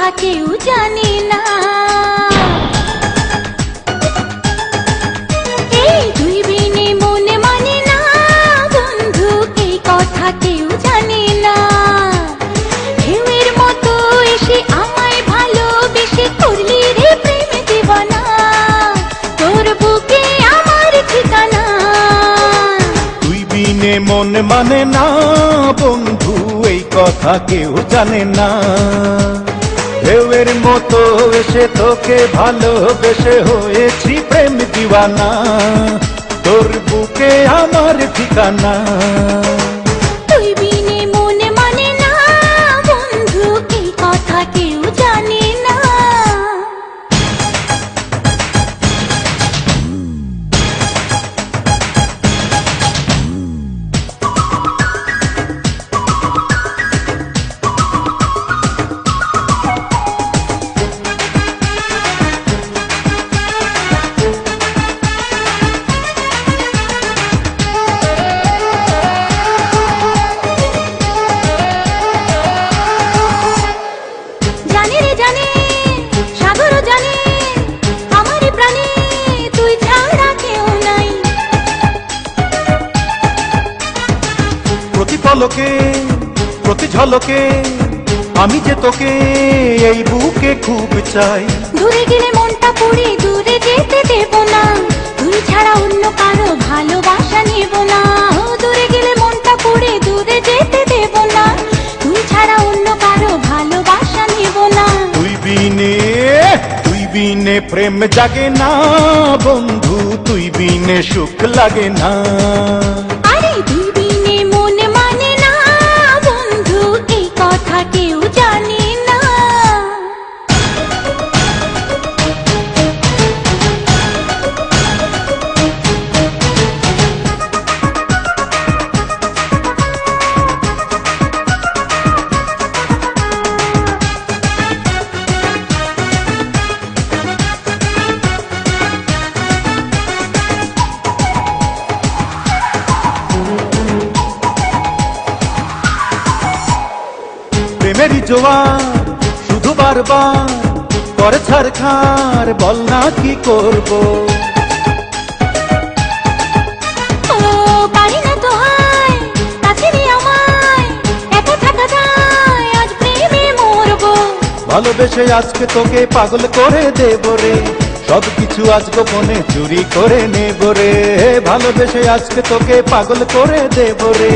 কথা কেউ জানে না। এই তুই বিনে মন মানে না বন্ধু, এই কথা কেউ জানে না। ঢেউয়ের মতো এসে আমায় ভালোবেসে করলি রে প্রেম দিবানা, তোর বুকে আমার ঠিকানা। তুই বিনে মন মানে না বন্ধু, এই কথা কেউ জানে না। ঢেউয়ের মতো এসে তোকে ভালোবেসে হয়েছি প্রেম দিওয়ানা, তোর বুকে আমার ঠিকানা। তুই বিনে মন মানে না বন্ধু, এই কথা কেউ জানে না। প্রতি পলকে প্রতি ঝলকে আমি যে তোকে এই বুকে খুব চাই। দূরে গেলে মনটা পড়ে দূরে যেতে দেব না, তুই ছাড়া অন্য কারো ভালোবাসা নেব না। দূরে গেলে মনটা পড়ে দূরে যেতে দেব না, তুই ছাড়া অন্য কারো ভালোবাসা নেব না। তুই বিনে প্রেম জাগে না বন্ধু, তুই বিনে সুখ লাগে না। আরে তুই বিনে মন মানে না বন্ধু, এই কথা কেউ জানে না। প্রেমেরই জোয়ার শুধু বারবার করে ছাড়খার, বল না কি করব। ও পারি না তো হায় কাছে নিয়ে আমায়, একা থাকা যায় আজ প্রেমে মরবো। ভালোবেসে আজকে তোকে পাগল করে দেব রে, সবকিছু আজ গোপনে চুরি করে নেব রে। ভালোবেসে আজকে তোকে পাগল করে দেব রে,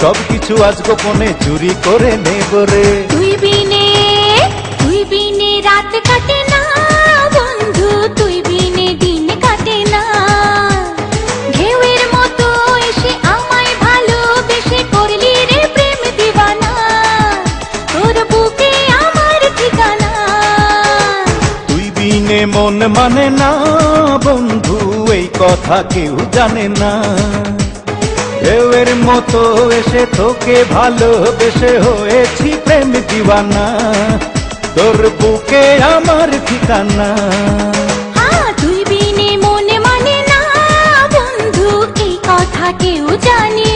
সবকিছু আজ গোপনে চুরি করে নেব রে। তুই বিনে রাত কাটে না বন্ধু, তুই বিনে দিন কাটে না। ঢেউয়ের মতো এসে আমায় ভালোবেসে করলি রে প্রেম দিওয়ানা, তোর বুকে আমার ঠিকানা। তুই বিনে মন মানে না বন্ধু, এই কথা কেউ জানে না। ঢেউয়ের মতো এসে তোকে ভালোবেসে হয়েছি প্রেম দিওয়ানা, তোর বুকে আমার ঠিকানা। হ্যাঁ তুই বিনে মন মানে না বন্ধু, এই কথা কেউ জানে